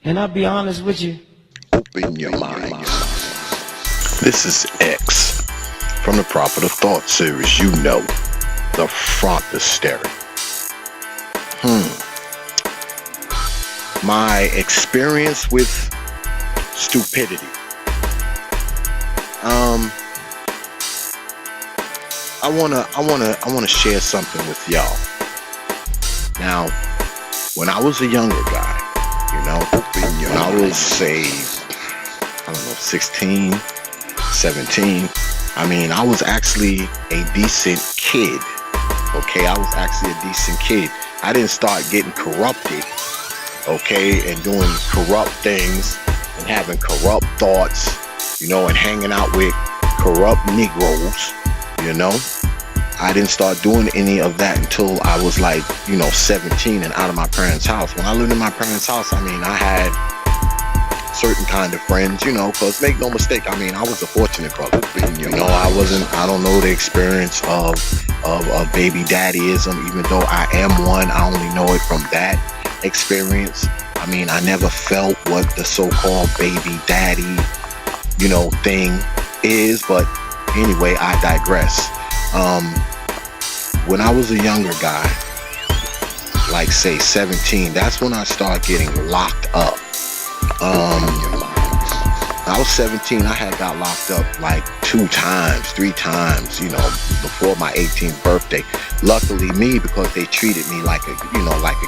And I'll be honest with you. Open your mind. This is X from the Prophet of Thought series. You know, the frontistery. My experience with stupidity. I wanna share something with y'all. Now, when I was a younger guy, when I was, say, 16, 17, I was actually a decent kid. Okay, I was actually a decent kid. I didn't start getting corrupted, okay, and doing corrupt things and having corrupt thoughts, and hanging out with corrupt Negroes, I didn't start doing any of that until I was 17 and out of my parents' house. When I lived in my parents' house, I had certain kind of friends, because make no mistake, I was a fortunate brother. I don't know the experience of baby daddyism, even though I am one. I only know it from that experience. I never felt what the so-called baby daddy, thing is, but anyway, I digress. When I was a younger guy, say 17, that's when I started getting locked up. I was 17, I had got locked up 2 times, 3 times, before my 18th birthday. Luckily me, because they treated me like a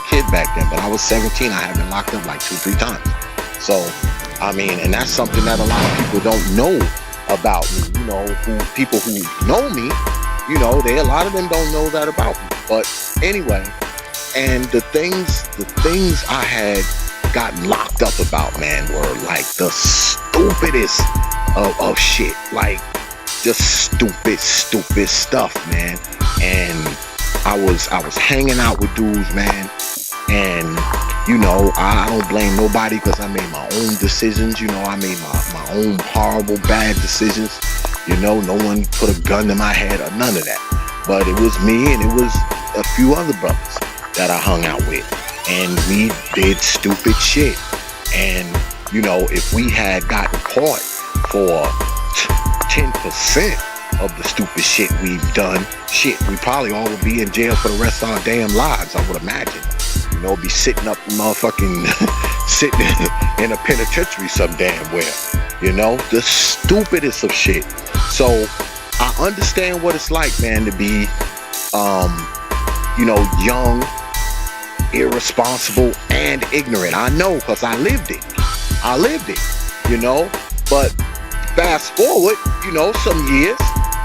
kid back then, but I was 17, I had been locked up 2, 3 times. So, and that's something that a lot of people don't know about me, people who know me, a lot of them don't know that about me. But anyway, and the things I had gotten locked up about, man, were the stupidest of shit, just stupid stuff, man. And I was hanging out with dudes, man, and I don't blame nobody, because I made my own decisions. I made my own horrible, bad decisions. No one put a gun to my head or none of that. But it was me and it was a few other brothers that I hung out with. And we did stupid shit. And, if we had gotten caught for 10% of the stupid shit we've done, we probably all would be in jail for the rest of our damn lives, I would imagine. Be sitting up motherfucking, sitting in a penitentiary some damn where. The stupidest of shit. So, I understand what it's like, man, to be, young, irresponsible, and ignorant. I know, because I lived it. But fast forward, some years,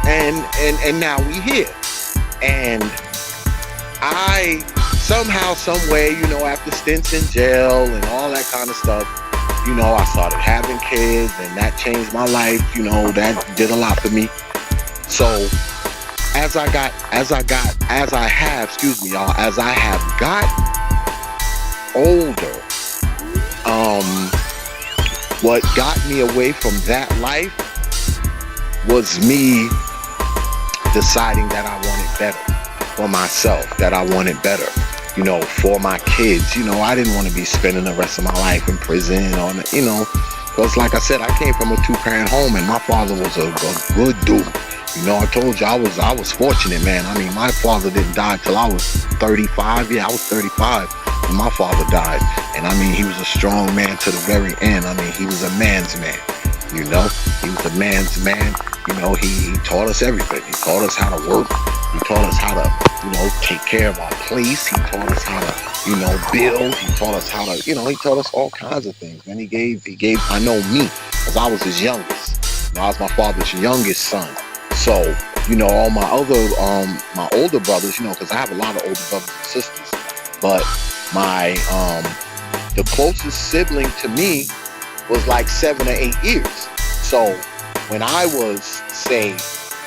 and now we here. And I somehow, some way, after stints in jail and all that kind of stuff, I started having kids, and that changed my life. That did a lot for me. So as I have gotten older, what got me away from that life was me deciding that I wanted better for myself, that I wanted better, for my kids. I didn't want to be spending the rest of my life in prison or, because like I said, I came from a 2-parent home, and my father was a good dude. I told you I was fortunate, man. My father didn't die till I was 35. Yeah, I was 35 when my father died. And he was a strong man to the very end. He was a man's man. He was a man's man. He taught us everything. He taught us how to work. He taught us how to, take care of our place. He taught us how to, build. He taught us how to, he taught us all kinds of things. And he gave, I know me, because I was his youngest. I was my father's youngest son. So, all my other, my older brothers, because I have a lot of older brothers and sisters, but my, the closest sibling to me was 7 or 8 years. So, when I was, say,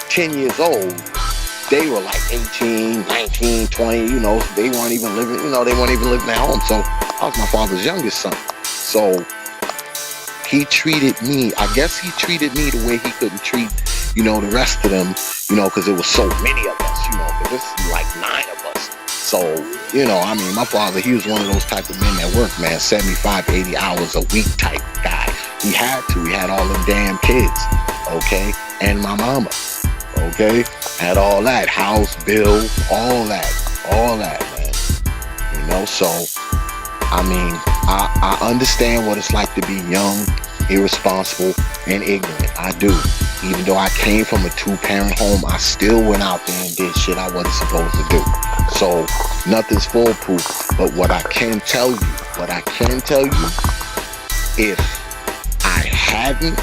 10 years old, they were 18, 19, 20, they weren't even living, they weren't even living at home. So, I was my father's youngest son. So, he treated me, I guess he treated me the way he couldn't treat, the rest of them, because there was so many of us, because this is 9 of us. So, I mean, my father, he was one of those type of men that worked, man, 75, 80 hours a week type guy. He had to. He had all them damn kids, okay? And my mama, okay? Had all that, house bill, all that, man. So, I mean, I understand what it's like to be young, irresponsible, and ignorant. I do. Even though I came from a 2-parent home, I still went out there and did shit I wasn't supposed to do. So nothing's foolproof. But what I can tell you, if I hadn't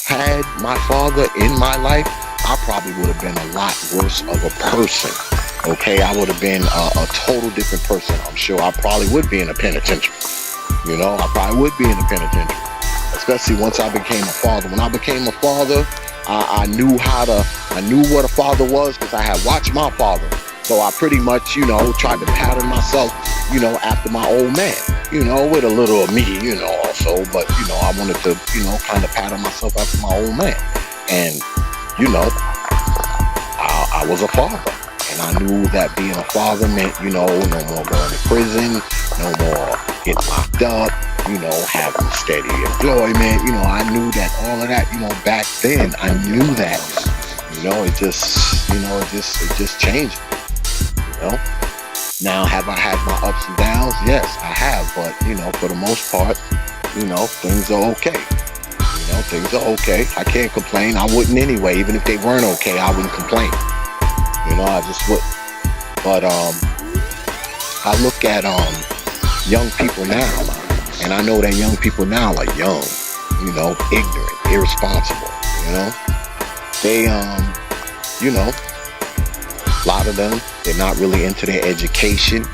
had my father in my life, I probably would have been a lot worse of a person. Okay, I would have been a total different person. I'm sure I probably would be in a penitentiary. I probably would be in a penitentiary. Especially once I became a father. When I became a father, I knew what a father was because I had watched my father. So I pretty much, tried to pattern myself, after my old man, with a little of me, also. But, I wanted to, kind of pattern myself after my old man. And, I was a father. And I knew that being a father meant, no more going to prison, no more getting locked up, having steady employment. I knew that all of that, back then. I knew that. It just changed. Now, have I had my ups and downs? Yes, I have. But, for the most part, things are okay. Things are okay. I can't complain. I wouldn't anyway. Even if they weren't okay, I wouldn't complain. I just wouldn't. But I look at young people now, and I know that young people now are young, ignorant, irresponsible. They a lot of them, they're not really into their education.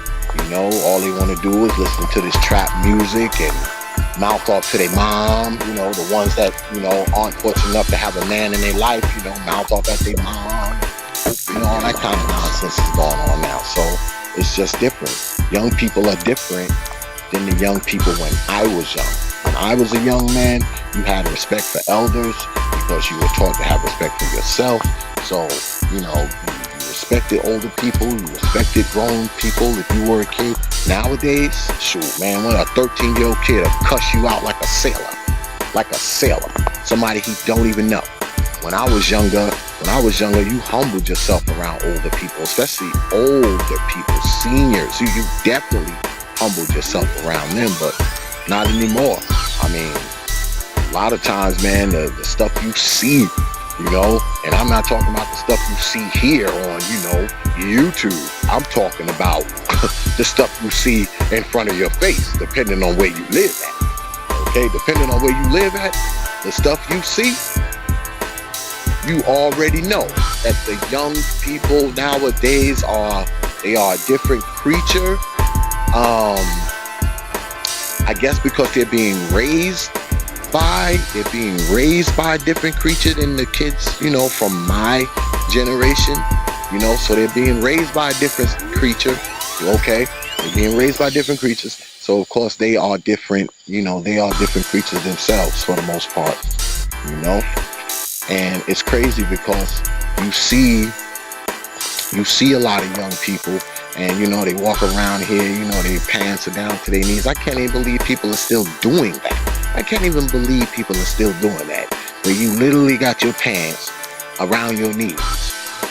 All they want to do is listen to this trap music and mouth off to their mom. The ones that aren't fortunate enough to have a man in their life, mouth off at their mom. All that kind of nonsense is going on now. So it's just different. Young people are different than the young people when I was young. When I was a young man, you had respect for elders because you were taught to have respect for yourself. So, you respected older people, you respected grown people if you were a kid. Nowadays, shoot, man, when a 13-year-old kid will cuss you out like a sailor. Somebody he don't even know. When I was younger, you humbled yourself around older people, especially older people, seniors. You definitely humbled yourself around them, but not anymore. I mean, a lot of times, man, the stuff you see, and I'm not talking about the stuff you see here on, YouTube. I'm talking about the stuff you see in front of your face, depending on where you live at. Okay, depending on where you live at, the stuff you see, you already know that the young people nowadays are a different creature. I guess because they're being raised by a different creature than the kids, from my generation. So they're being raised by a different creature. Okay, they're being raised by different creatures. So of course they are different. They are different creatures themselves for the most part. And it's crazy because you see a lot of young people, and they walk around here, their pants are down to their knees. I can't even believe people are still doing that. Where you literally got your pants around your knees,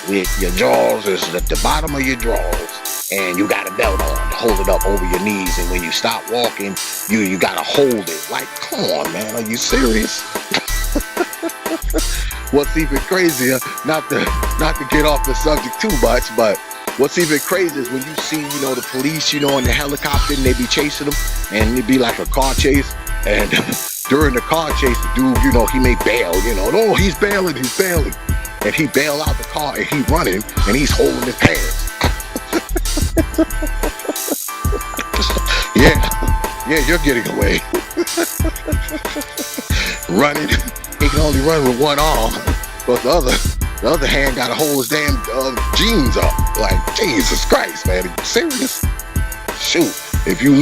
with your drawers is at the bottom of your drawers, and you got a belt on to hold it up over your knees. And when you stop walking, you gotta hold it. Like, come on, man, are you serious? What's even crazier, not to get off the subject too much, but what's even crazier is when you see, the police, in the helicopter, and they be chasing them, and it'd be like a car chase, and during the car chase, the dude, he may bail, no, he's bailing, and he bail out the car, and he running, and he's holding his pants. Yeah, you're getting away. Running. He can only run with one arm, but the other hand got to hold his damn jeans up. Like, Jesus Christ, man, are you serious? Shoot, if you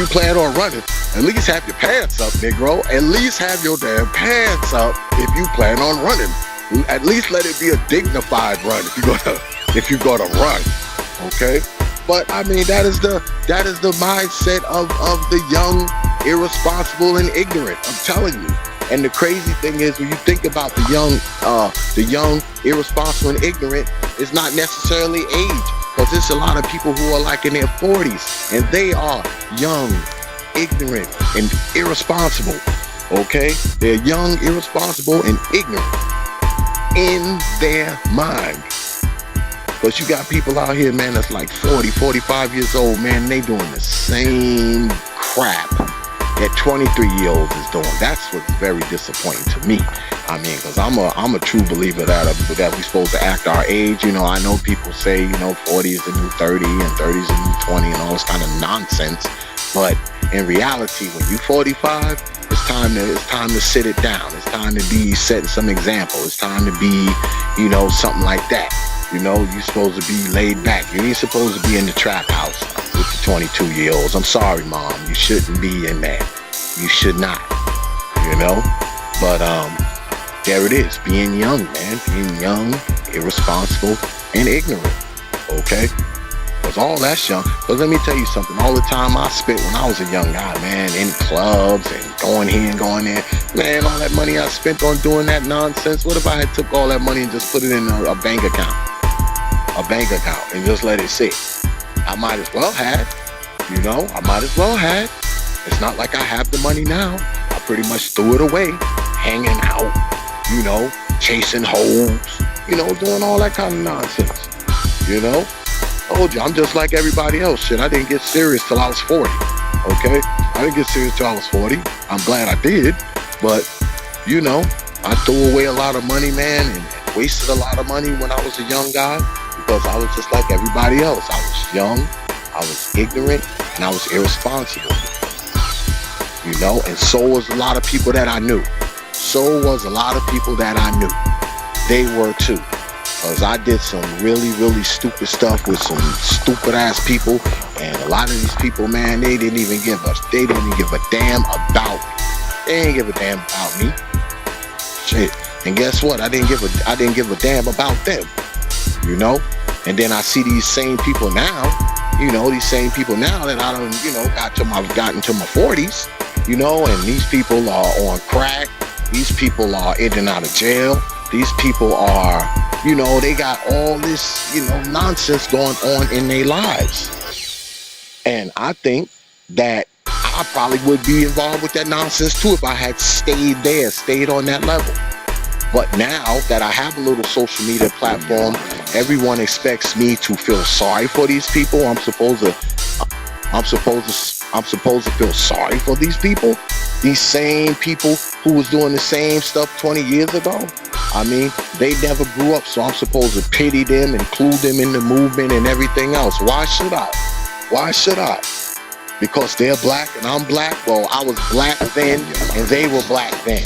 plan on running, at least have your pants up, Negro. At least have your damn pants up if you plan on running. At least let it be a dignified run if you're gonna run. Okay? But I mean, that is the mindset of the young, irresponsible, and ignorant. I'm telling you. And the crazy thing is, when you think about the young, irresponsible, and ignorant, it's not necessarily age, because there's a lot of people who are like in their 40s, and they are young, ignorant, and irresponsible. Okay, they're young, irresponsible, and ignorant in their mind. But you got people out here, man, that's like 40, 45 years old, man, they doing the same crap that 23-year-olds is doing. That's what's very disappointing to me. I mean, because I'm a true believer that we're supposed to act our age. You know, I know people say, 40 is the new 30 and 30 is the new 20 and all this kind of nonsense. But in reality, when you're 45, it's time to sit it down. It's time to be setting some example. It's time to be, something like that. You're supposed to be laid back. You ain't supposed to be in the trap house with the 22-year-olds. I'm sorry, Mom. You shouldn't be in there. You should not. But there it is. Being young, man. Being young, irresponsible, and ignorant. Okay? Because all that's young. Because let me tell you something. All the time I spent when I was a young guy, man, in clubs and going here and going there. Man, all that money I spent on doing that nonsense. What if I had took all that money and just put it in a bank account? A bank account and just let it sit. I might as well have. I might as well have. It's not like I have the money now. I pretty much threw it away. Hanging out. Chasing hoes. Doing all that kind of nonsense. Told you, I'm just like everybody else. Shit, I didn't get serious till I was 40. Okay? I didn't get serious till I was 40. I'm glad I did. But, I threw away a lot of money, man, and wasted a lot of money when I was a young guy because I was just like everybody else. I was young, I was ignorant, and I was irresponsible. And so was a lot of people that I knew. They were too. Because I did some really, really stupid stuff with some stupid ass people. And a lot of these people, man, they didn't even give a damn about me. They didn't give a damn about me. Shit. And guess what? I didn't give a damn about them. And then I see these same people now, that I don't, got into my 40s, and these people are on crack. These people are in and out of jail. These people are, they got all this, nonsense going on in their lives. And I think that I probably would be involved with that nonsense too if I had stayed on that level. But now that I have a little social media platform, everyone expects me to feel sorry for these people. I'm supposed to feel sorry for these people. These same people who was doing the same stuff 20 years ago. I mean, they never grew up, so I'm supposed to pity them, include them in the movement and everything else. Why should I? Because they're black and I'm black? Well, I was black then and they were black then.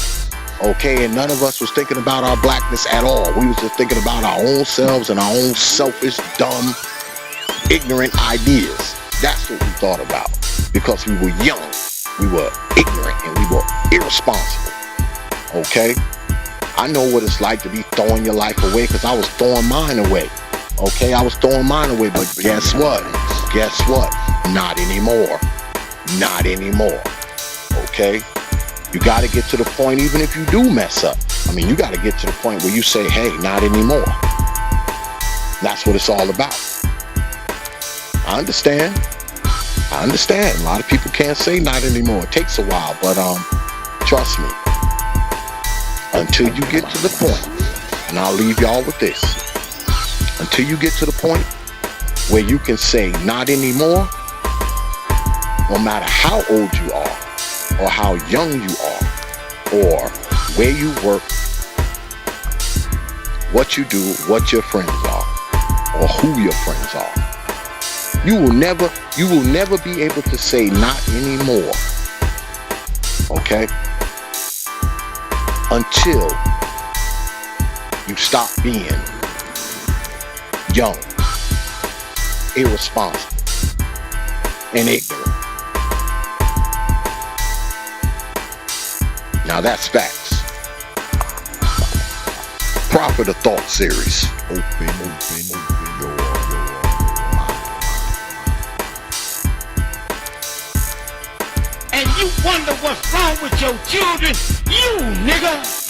Okay, and none of us was thinking about our blackness at all. We was just thinking about our own selves and our own selfish, dumb, ignorant ideas. That's what we thought about. Because we were young, we were ignorant, and we were irresponsible. Okay? I know what it's like to be throwing your life away because I was throwing mine away. Okay? I was throwing mine away, but guess what? Not anymore. Okay? You got to get to the point, even if you do mess up. I mean, you got to get to the point where you say, hey, not anymore. That's what it's all about. I understand. A lot of people can't say not anymore. It takes a while, but trust me. Until you get to the point, and I'll leave y'all with this. Until you get to the point where you can say not anymore, no matter how old you are, or how young you are, or where you work, what you do, what your friends are, or who your friends are. You will never be able to say not anymore. Okay? Until you stop being young, irresponsible, and ignorant. Now that's facts. Profit of Thought series. Open your mind. wonder what's wrong with your children, you nigga.